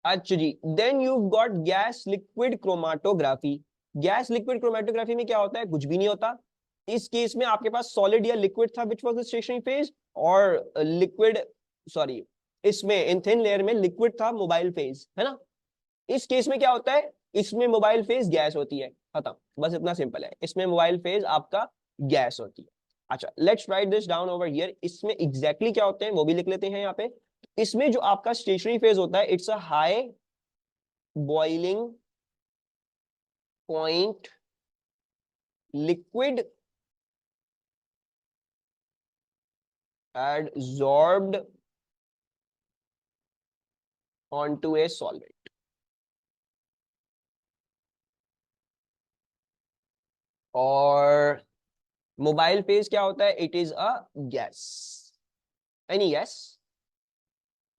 अच्छा जी, then you got gas liquid chromatography. Gas liquid chromatography में क्या होता है? कुछ भी नहीं होता। इस केस में आपके पास सॉलिड या लिक्विड था which was the stationary phase, और लिक्विड, सॉरी, इसमें इन थिन लेयर में लिक्विड था, मोबाइल फेज है ना। इस केस में क्या होता है? इसमें मोबाइल फेज गैस होती है, खत्म, बस इतना सिंपल है। इसमें मोबाइल फेज आपका गैस होती है। अच्छा, let's write this down over here. इसमें एग्जैक्टली exactly क्या होते हैं वो भी लिख लेते हैं यहाँ पे। इसमें जो आपका स्टेशनरी फेज होता है, it's a high boiling point liquid adsorbed onto a solvent। और मोबाइल फेज क्या होता है? It is a gas, any gas,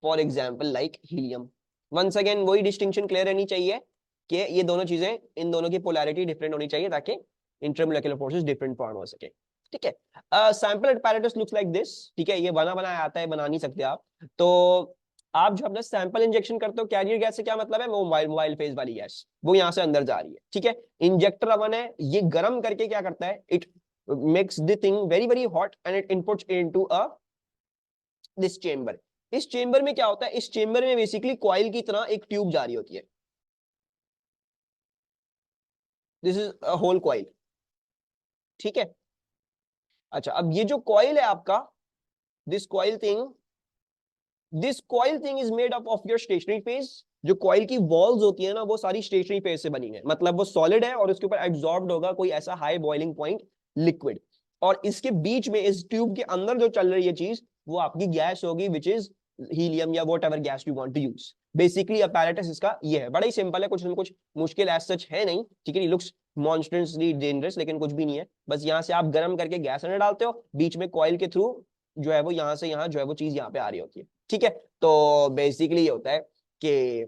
for example like helium. Once again वही डिस्टिंक्शन क्लियर रहनी चाहिए कि ये दोनों चीजें, इन दोनों की पोलैरिटी डिफरेंट होनी चाहिए ताकि इंटरमोलेक्युलर फोर्सेस डिफरेंट फॉर्म हो सके। ठीक है, sample apparatus looks like this. ठीक है, ये बना बनाया आता है, बना नहीं सकते आप। तो आप जो अपना सैंपल इंजेक्शन करते हो कैरियर गैस से क्या मतलब है? मोबाइल मोबाइल फेज वाली गैस वो यहां से अंदर जा रही है। ठीक है, इंजेक्टर अवन है, ये गर्म करके क्या करता है? It makes the thing very very hot and it inputs into a this chamber. इस चेंबर में क्या होता है? इस चेंबर में बेसिकली कॉइल की तरह एक ट्यूब जा रही होती है। This is a whole coil. ठीक है, अच्छा, अब ये जो कॉइल है आपका, this coil thing, this coil thing is made up of your stationary phase. जो कॉइल की वॉल्स होती है ना, वो सारी स्टेशनरी फेज से बनी है, मतलब वो सॉलिड है और उसके ऊपर एब्जॉर्ब्ड होगा कोई ऐसा हाई बॉइलिंग पॉइंट लिक्विड। और इसके बीच में, इस ट्यूब के अंदर जो चल रही है चीज, वो आपकी गैस होगी विच इज हीलियम या whatever gas you want to use. Basically apparatus इसका ये है, बड़ा ही सिंपल है, कुछ मुश्किल एज सच है नहीं। ठीक है, लुक्स मॉन्स्टरली डेंजरस लेकिन कुछ भी नहीं है। बस यहाँ से आप गर्म करके गैस अंदर डालते हो, बीच में कॉइल के थ्रू जो है वो यहाँ से यहाँ जो है वो चीज यहाँ पे आ रही होती है। ठीक है, तो बेसिकली ये होता है कि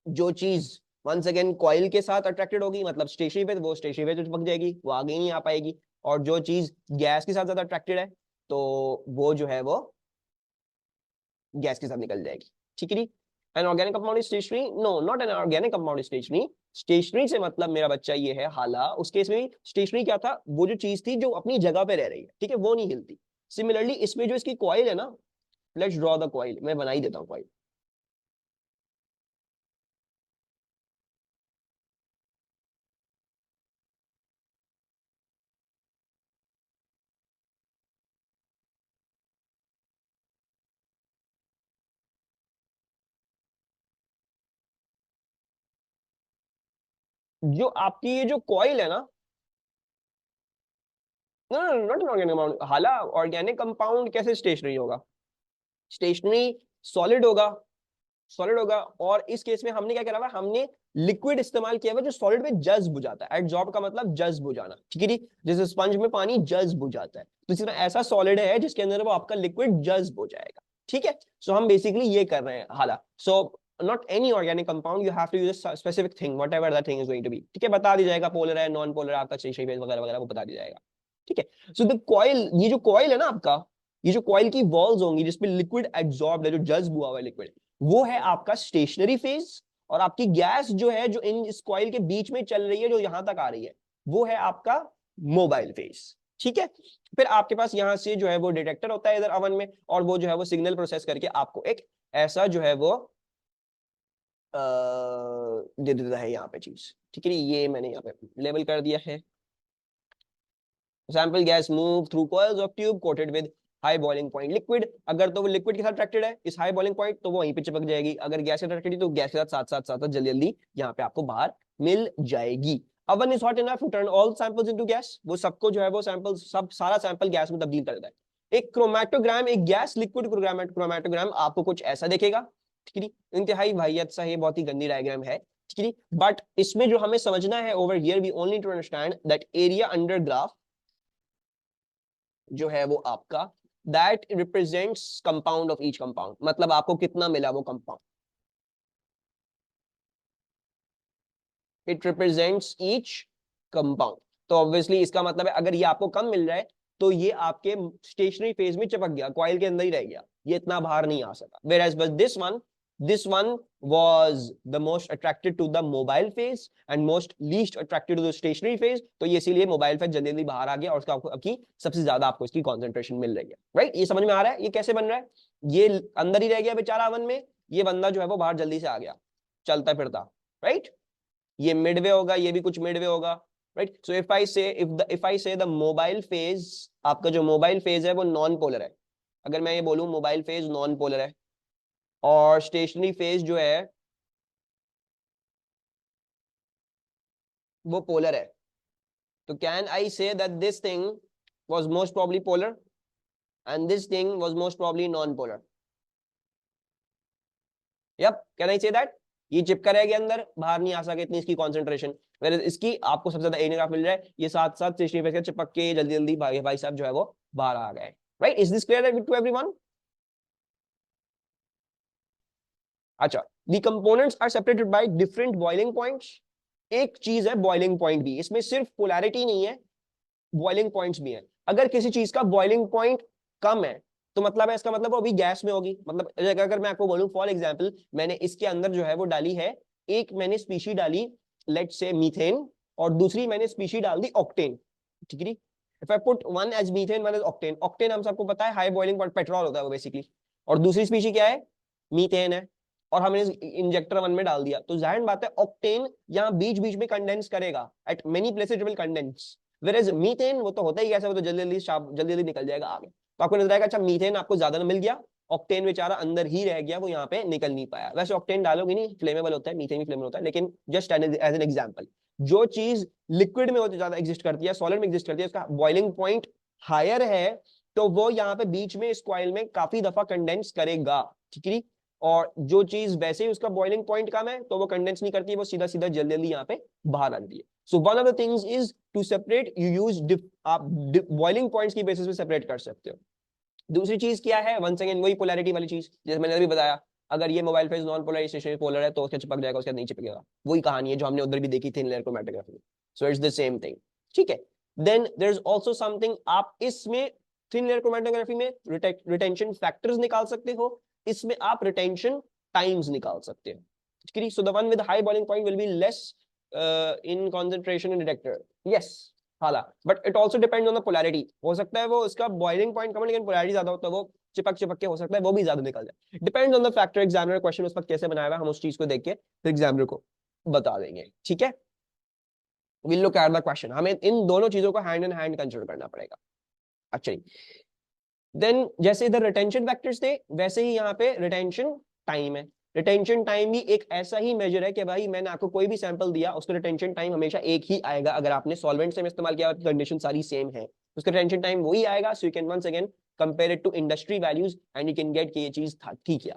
जो चीज वंस अगेन कॉइल के साथ अट्रैक्टेड होगी, मतलब स्टेशनरी पे, वो स्टेशनरी पे तो चिपक जाएगी, वो आगे ही नहीं आ पाएगी। और जो चीज गैस के साथ ज्यादा अट्रैक्टेड है, तो वो जो है वो गैस के साथ निकल जाएगी। ठीक है जी। An organic compound stationary, no not an organic compound stationary. Stationary से मतलब मेरा बच्चा ये है हाला। उस केस में स्टेशनरी क्या था? वो जो चीज थी जो अपनी जगह पे रह रही है, ठीक है, वो नहीं हिलती। सिमिलरली इसमें जो इसकी कॉइल है ना, लेट्स ड्रॉ द कॉइल, मैं बना ही देता हूँ कॉइल। जो आपकी ये जो कॉइल है ना, no no not an organic compound हाला। ऑर्गेनिक कंपाउंड कैसे स्टेशनरी होगा? स्टेशनरी सॉलिड होगा, सॉलिड होगा। और इस केस में हमने क्या करा हुआ? हमने लिक्विड इस्तेमाल किया हुआ जो सॉलिड में जज्ब हो जाता है। एडजॉर्ब का मतलब जज्ब हो जाना। ठीक है जी, जैसे स्पंज में पानी जज्ब हो जाता है, तो इसी तरह ऐसा सॉलिड है जिसके अंदर वो आपका लिक्विड जज्ब हो जाएगा। ठीक है, सो हम बेसिकली ये कर रहे हैं हाला। So not any organic compound, you have to use a specific thing whatever that thing is going to be. ठीक है, बता दी जाएगा, पोलर है, नॉन पोलर है, आपका स्टेशनरी फेज वगैरह वगैरह वो बता दी जाएगा। ठीक है, सो द कॉइल, ये जो कॉइल है ना आपका, ये जो कॉइल की वॉल्स होंगी जिसमें लिक्विड एब्जॉर्ब है, जो जज्ब हुआ हुआ है लिक्विड, वो है आपका स्टेशनरी फेज। और आपकी गैस जो है, जो इन इस कॉइल के बीच में चल रही है, जो यहां तक आ रही है, वो है आपका मोबाइल फेज। ठीक है, फिर आपके पास यहां से जो है वो डिटेक्टर होता है इधर अवन में, और वो जो है वो सिग्नल प्रोसेस करके आपको एक ऐसा जो है वो दे देता है यहाँ पे चीज। ठीक है, ये मैंने यहाँ पे लेबल कर दिया है। Sample gas move through coils of tube coated with high boiling point liquid. अगर तो वो लिक्विड के साथ अट्रैक्टेड है, इस हाई बॉइलिंग पॉइंट, तो वो वहीं पे चिपक जाएगी। अगर गैस के साथ अट्रैक्टेड है तो गैस के साथ साथ साथ साथ जल्दी जल्दी यहाँ पे आपको बाहर मिल जाएगी। Oven is hot enough to turn all samples into gas. वो सबको जो है वो सैंपल, सब सारा सैंपल गैस में तब्दील कर देता है। एक क्रोमैटोग्राम, एक गैस लिक्विड क्रोमैटोग्राम आपको कुछ ऐसा दिखेगा। ठीक है, इंतहाई वाहियत सा, ये बहुत ही गंदी डायग्राम है। ठीक है, बट इसमें जो हमें समझना है over here, we only to understand that area under graph जो है वो आपका, that represents compound of each compound, मतलब आपको कितना मिला वो compound. It represents each compound. तो ऑब्वियसली इसका मतलब है अगर ये आपको कम मिल रहा है, तो ये आपके स्टेशनरी फेज में चिपक गया, कॉइल के अंदर ही रह गया, ये इतना बाहर नहीं आ सका। वेयर एज बस this one was the most attracted to the mobile phase and most least attracted to the stationary phase. तो ये इसीलिए मोबाइल फेज जल्दी जल्दी बाहर आ गया और उसका आपकी सबसे ज्यादा आपको इसकी कॉन्सेंट्रेशन मिल रही है. राइट, ये समझ में आ रहा है ये कैसे बन रहा है. ये अंदर ही रह गया बेचारा वन में, ये बंदा जो है वो बाहर जल्दी से आ गया चलता फिरता. राइट, ये मिडवे होगा, ये भी कुछ मिडवे होगा. राइट, सो इफ आई से द मोबाइल फेज, आपका जो मोबाइल फेज है वो नॉन पोलर है. अगर मैं ये बोलूं मोबाइल फेज नॉन पोलर है और स्टेशनरी फेज जो है वो पोलर है, तो can I say that this thing was most probably polar and this thing was most probably non polar. Yep, can I say that ये चिपका रहेगा अंदर, बाहर नहीं आ सके इतनी इसकी कॉन्सेंट्रेशन. इसकी आपको सबसे ज्यादा एनर्जी मिल रहा है, ये साथ साथ स्टेशनरी फेज के चिपक के जल्दी जल्दी भाई साहब जो है वो बाहर आ गए. Right, is this clear to everyone? अच्छा, the components are separated by different boiling points. एक चीज है बॉइलिंग पॉइंट भी, इसमें सिर्फ पोलैरिटी नहीं है, बॉइलिंग पॉइंट्स भी है. अगर किसी चीज का बॉइलिंग पॉइंट कम है तो मतलब है, इसका मतलब वो अभी गैस में होगी. मतलब अगर मैं आपको बोलूं फॉर एग्जांपल, मैंने इसके अंदर जो है वो डाली है, एक मैंने स्पीशी डाली लेट्स से मीथेन और दूसरी मैंने स्पीशी डाल दी ऑक्टेन. ठीक है, if I put one as methane one as octane, octane हम सबको पता है हाई बॉइलिंग पॉइंट पेट्रोल होता है वो बेसिकली, और दूसरी स्पीशी क्या है, मीथेन है, और हमने इंजेक्टर वन में डाल दिया, तो जाहिर बात है ऑक्टेन यहाँ बीच बीच में कंडेंस करेगा, eight many places it will condense. Whereas methane वो तो होता ही ऐसा, वो तो जल्दी जल्दी निकल जाएगा आगे. तो आपको नजर आएगा अच्छा मीथेन आपको ज्यादा मिल गया, ऑक्टेन बेचारा अंदर ही रह गया, वो यहाँ पे निकल नहीं पाया. वैसे ऑक्टेन डालोगे नहीं, फ्लेमेबल होता है, मीथेन भी फ्लेमेबल होता है, लेकिन जस्ट एज एन एग्जांपल, जो चीज लिक्विड में होती ज्यादा एग्जिस्ट करती है, सॉलिड में एग्जिस्ट करती है, उसका बॉइलिंग पॉइंट हायर है, तो वो यहाँ पे बीच में इस कॉइल में काफी दफा कंडेंस करेगा. ठीक है, और जो चीज वैसे ही उसका बॉइलिंग पॉइंट कम है तो वो कंडेंस नहीं करती है, वो सीधा सीधा जल्दी जल्दी यहाँ पे बाहर आती है. So one of the things is to separate, you use आप बॉइलिंग पॉइंट्स की बेसिस पे सेपरेट कर सकते हो. दूसरी चीज क्या है, वंस अगेन वही पोलैरिटी वाली चीज, जैसे मैंने अभी बताया, अगर ये mobile phase non polar stationary polar है तो उसके चिपक जाएगा, उसके नहीं चिपकेगा. वही कहानी है जो हमने उधर भी देखी थी लेयर क्रोमैटोग्राफी में. So it's the same thing. ठीक है, then there is also something, आप इसमें थिन लेयर क्रोमैटोग्राफी में रिटेंशन फैक्टर्स निकाल सकते हो, इसमें आप रिटेंशन टाइम्स निकाल सकते हो. ठीक है, so the one with high boiling point will be less in concentration in detector. Yes, हाला, but it also depends on the polarity. हो सकता है वो इसका बॉइलिंग पॉइंट कम है लेकिन पोलैरिटी ज्यादा हो, तो वो चिपक के हो सकता है वो भी ज्यादा निकल जाए. Depends on the factor. Examiner question उस पर कैसे बनाया हुआ है, हम उस चीज को देख के फिर एग्जामिनर को बता देंगे. ठीक है, will look at the question. हमें इन दोनों चीजों को हैंड इन हैंड कंसीडर करना पड़ेगा. अच्छा, देन जैसे इधर रिटेंशन फैक्टर्स थे वैसे ही यहाँ पे रिटेंशन टाइम है. रिटेंशन टाइम भी एक ऐसा ही मेजर है कि भाई मैंने आपको कोई भी सैंपल दिया, उसका रिटेंशन टाइम हमेशा एक ही आएगा. अगर आपने सॉल्वेंट से इस्तेमाल किया, कंडीशन सारी सेम है, उसका रिटेंशन टाइम वही आएगा. So you can once again compare it to industry values and you can get कि ये चीज था ठीक है.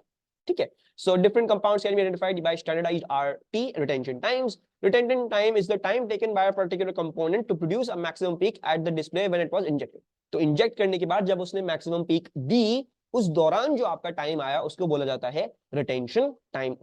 ठीक है, so different compounds can be identified by standardized RT, retention times. Retention time is the time taken by a particular component to produce a maximum peak at the display when it was injected. तो inject करने के बाद जब उसने maximum peak दी, उस दौरान जो आपका टाइम आया उसको बोला जाता है रिटेंशन टाइम.